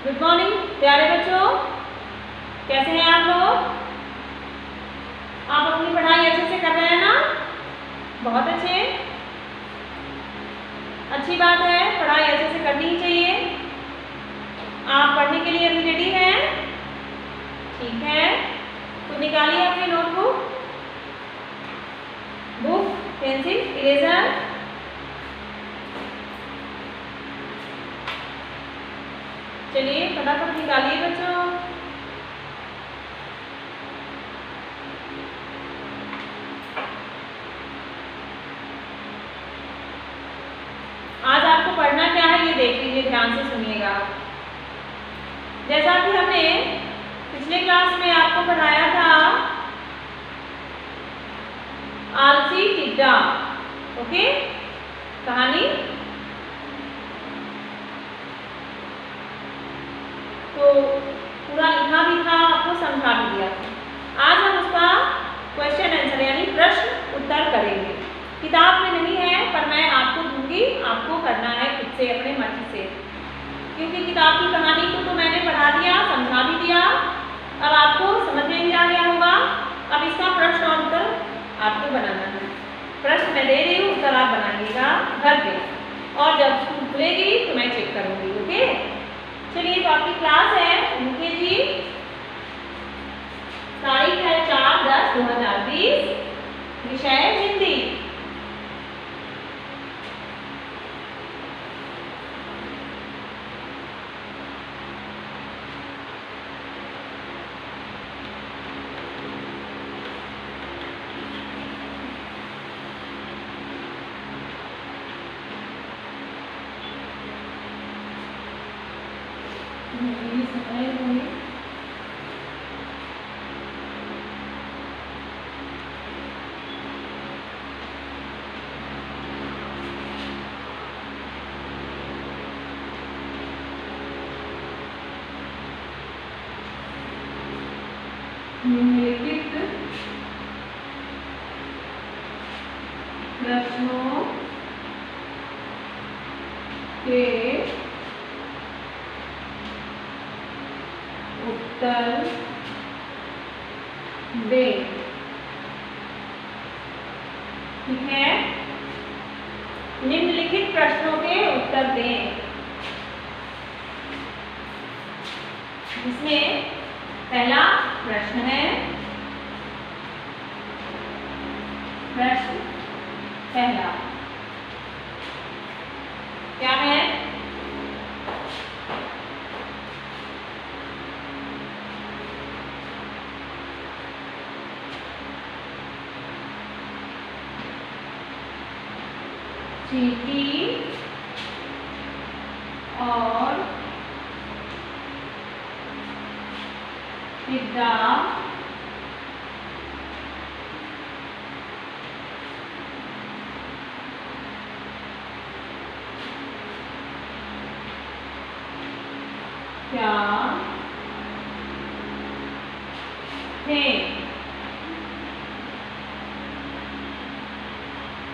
Good morning प्यारे बच्चों, कैसे हैं आप लोग? आप अपनी पढ़ाई अच्छे से कर रहे हैं ना? बहुत अच्छे, अच्छी बात है, पढ़ाई अच्छे से करनी ही चाहिए। आप पढ़ने के लिए अभी रेडी हैं? ठीक है, तो निकालिए अपनी नोटबुक, बुक, पेंसिल, इरेजर। चलिए फटाफट निकालिए बच्चों। आज आपको पढ़ना क्या है ये देख लीजिए, ध्यान से सुनिएगा। जैसा कि हमने पिछले क्लास में आपको पढ़ाया था आलसी टिड्डा, ओके, कहानी। तो पूरा लिखा भी था, आपको समझा भी दिया था। आज हम उसका क्वेश्चन आंसर यानी प्रश्न उत्तर करेंगे। किताब में नहीं है, पर मैं आपको दूंगी, आपको करना है खुद से, अपने मर्जी से, क्योंकि किताब की कहानी को तो मैंने पढ़ा दिया, समझा भी दिया, अब आपको समझ में भी आ गया होगा। अब इसका प्रश्न और उत्तर आपको बनाना है। प्रश्न मैं दे रही हूँ, उत्तर आप बनाइएगा घर पे, और जब स्कूल खुलेगी तो मैं चेक करूँगी, ओके। चलिए, तो आपकी क्लास है UKG, तारीख है 4/10/2020, विषय हिंदी। निम्नलिखित प्रश्नों के उत्तर दें। ठीक है, निम्नलिखित प्रश्नों के उत्तर दें, जिसमें पहला प्रश्न है, प्रश्न पहला क्या है? चींटी और टिड्डा क्या थे?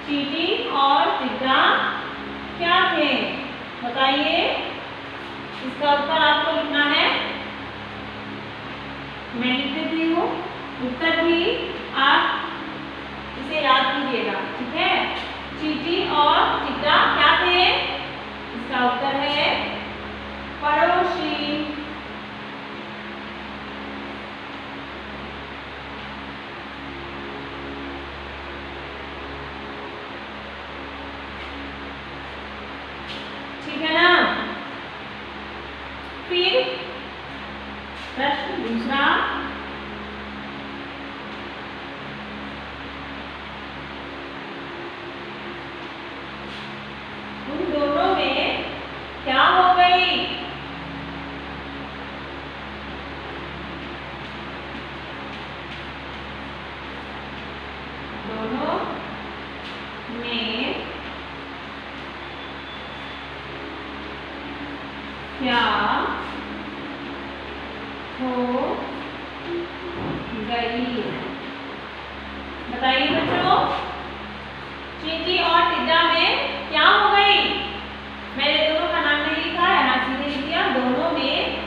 चींटी और टिड्डा क्या थे? बताइए, इसका उत्तर आपको लिखना है। मैं लिख देती हूँ, उत्तर भी आप इसे याद कीजिएगा, ठीक है। चींटी और टिड्डा क्या थे? इसका उत्तर है पड़ोसी। ठीक है ना? फिर प्रश्न दूसरा, उन दोनों में क्या हो गई? दोनों में क्या हो गई? बताइए बच्चों, चींटी और टिड्डा में क्या हो गई? मैंने दोनों का नाम नहीं लिखा, यहाँ सीधे लिख दिया, दोनों में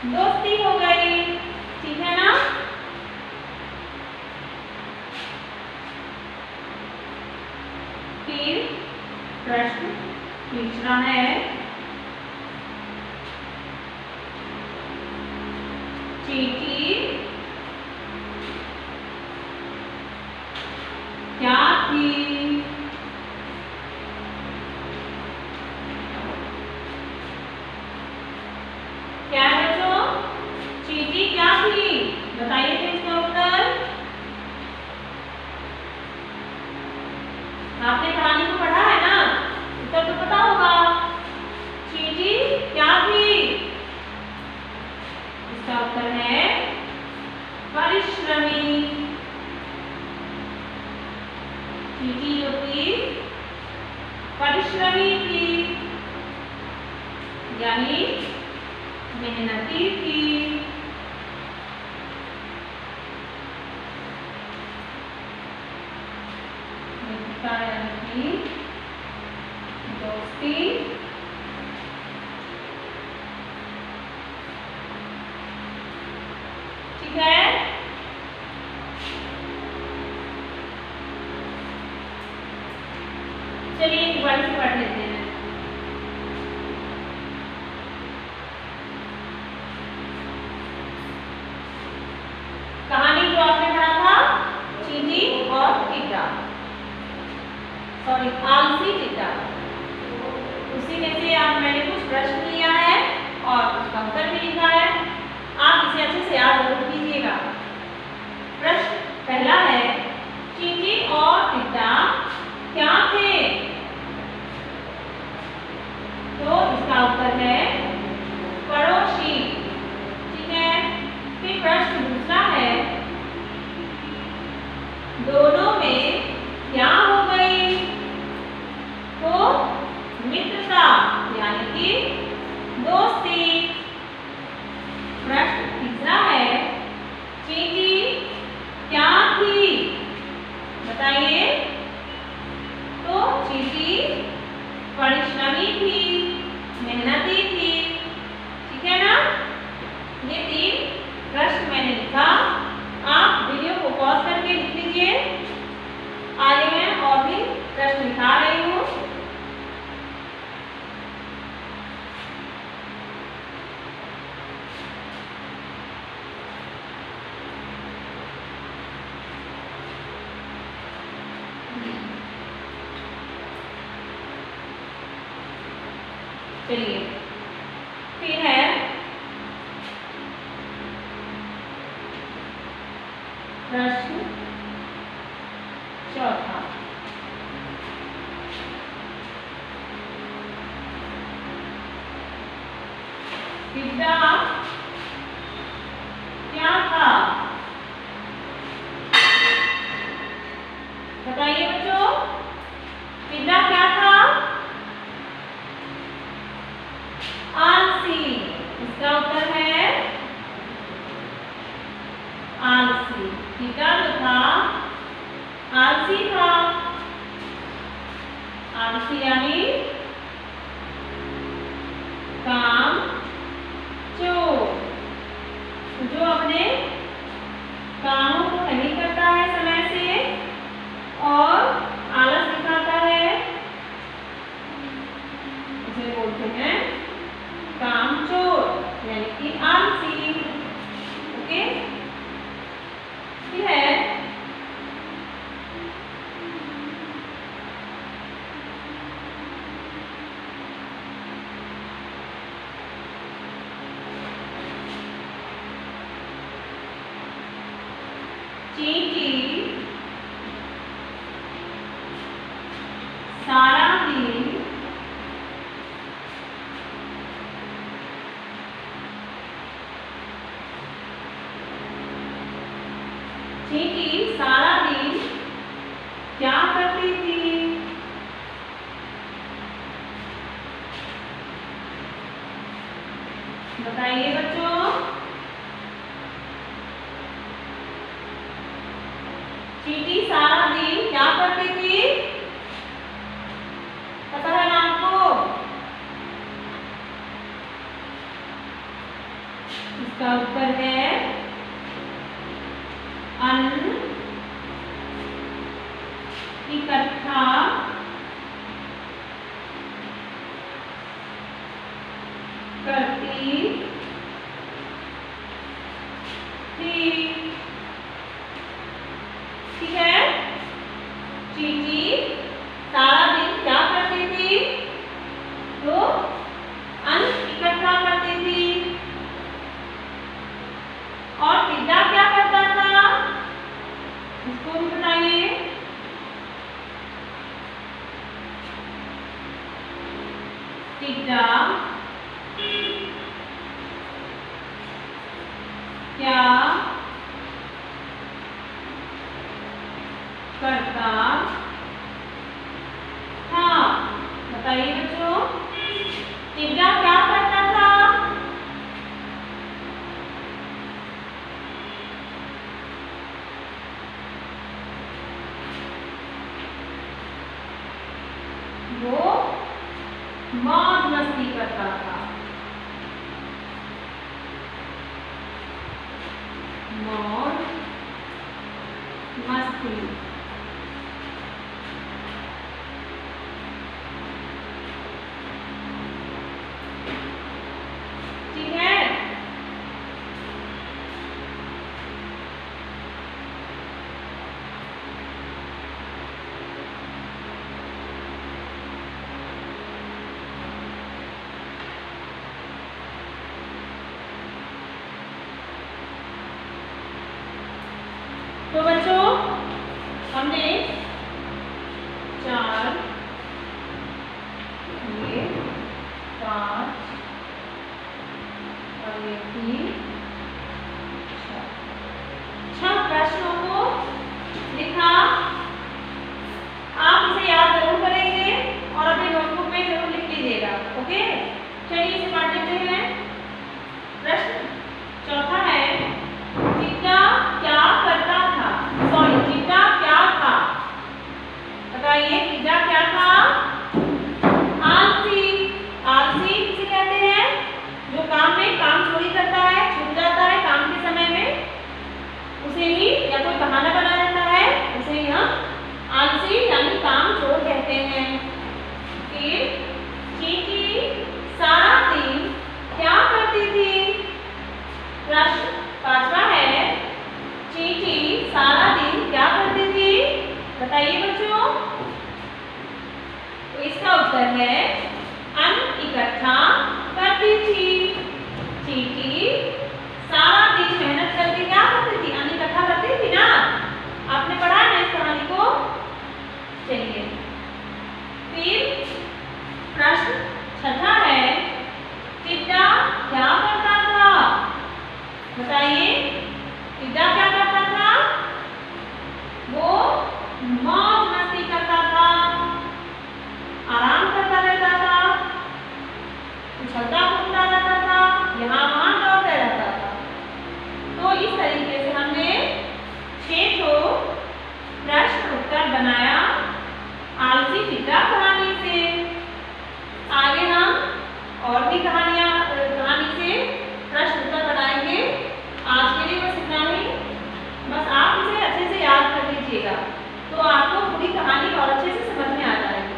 दोस्ती हो गई। ठीक है ना। फिर प्रश्न तीसरा है, चींटी क्या थी? क्या है बच्चों? चींटी क्या थी? बताइए तो इसका उत्तर। आपने कहानी को पढ़ा है ना, उत्तर तो पता होगा। चींटी क्या थी? इसका उत्तर है परिश्रमी। चींटी जो थी परिश्रमी थी, यानी मेहनती थी। यानी दोस्ती ठीक है। चलिए एक बार से पढ़ लेते हैं। कहानी जो आपने पढ़ा था, चींटी और टिड्डा, सॉरी आलसी टिड्डा, उसी में से आप मैंने कुछ प्रश्न लिया है और उसका उत्तर भी लिखा है। आप इसे अच्छे से याद जरूर कीजिएगा। प्रश्न पहला है, चींटी और टिड्डा क्या थे? तो इसका उत्तर है पड़ोसी। ठीक है। फिर प्रश्न दूसरा है, दोनों में क्या हो गई? तो मित्रता, यानी कि दोस्ती। प्रश्न तीसरा है, चींटी क्या थी? बताइए। तो चींटी परिश्रमी थी, मेहनती थी। ठीक है ना। ये 3 प्रश्न मैंने लिखा। आप वीडियो को पॉज करके लिख लीजिए। आगे मैं और भी प्रश्न लिखा रही हूँ। चलिए फिर है प्रश्न चौथा, टिड्डा क्या था? बताइए बच्चों, टिड्डा क्या था? आलसी। इसका उत्तर है आलसी। टिड्डा जो था आलसी था। आलसी यानी काम चोर, जो अपने कामों को नहीं करता है समय से और आलस दिखाता है, उसे बोलते हैं कामचोर, यानी कि आलसी। ओके। फिर है चींटी सारा दिन चींटी सारा दिन क्या करती थी? बताइए बच्चों। चींटी सारा दिन क्या करती थी? पता है ना आपको? इसका उत्तर है अन्न इकट्ठा करती थी। ठीक है, चींटी सारा दिन क्या करती थी? तो अन्न इकट्ठा करती थी। और टिड्डा क्या करता था? इसको भी बताइए। टिड्डा क्या करता था? बताइए बच्चों, टिड्डा क्या करता था? वो मौज मस्ती करता था। मौज मस्ती। ठीक है, तो बच्चों हमने 4 ये 5 और ये 3 6 प्रश्नों को लिखा। आप इसे याद जरूर करेंगे और अपने नोटबुक में जरूर लिख लीजिएगा। ओके, चलिए इसे पढ़ लेते हैं। प्रश्न चौथा है, टिड्डा क्या करता था? सॉरी, टिड्डा क्या था? बताइए, टिड्डा क्या था? आलसी। आलसी किसे कहते हैं? जो काम चोरी करता है, छूट जाता है काम के समय में, उसे ही, या कोई बहाना बना रहता है, उसे ही हम आलसी यानी काम चोर कहते हैं। फिर चींटी सारा दिन क्या करती थी? प्रश्न पांचवा है, चींटी सारा दिन क्या करती थी? बताइए बच्चों। तो इसका उत्तर है अन्न इकट्ठा करती थी। चींटी सारा दिन मेहनत करके क्या करती थी? अन्न इकट्ठा करती थी ना। आपने पढ़ा है ना इस कहानी को? चलिए, फिर प्रश्न छठा है, टिड्डा क्या करता था? बताइए, टिड्डा क्या करता था? वो मौज मस्ती करता था, आराम करता रहता था, उछलता कूदता रहता था, यहाँ वहाँ दौड़ता रहता था। तो इस तरीके से हमने 6 प्रश्न उत्तर बनाया आलसी टिड्डा कहानी से। आगे हम और भी कहानी से प्रश्न उत्तर बनाएंगे। आज के लिए बस इतना ही। बस आप इसे अच्छे से याद कर लीजिएगा, तो आपको पूरी कहानी और अच्छे से समझ में आ जाएगी।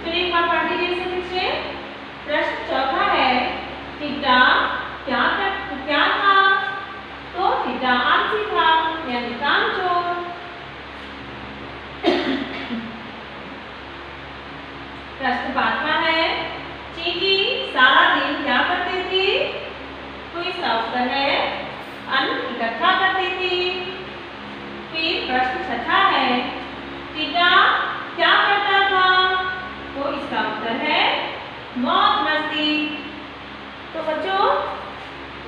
चलिए एक बार पढ़ लीजिए इसे फिर से। प्रश्न चौथा है, टिड्डा क्या था? तो टिड्डा आलसी था यानी कामचोर। प्रश्न पांचवा है, चींटी सारा दिन क्या करती थी? तो इसका उत्तर है अन्न इकट्ठा करती थी। फिर प्रश्न छठा है, टिड्डा क्या करता था? तो इसका उत्तर है मौज मस्ती। तो बच्चों,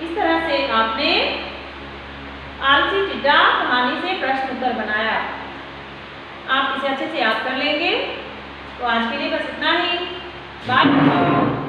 इस तरह से आपने आलसी टिड्डा कहानी से प्रश्न उत्तर बनाया। आप इसे अच्छे से याद कर लेंगे। तो आज के लिए बस इतना ही। बाय।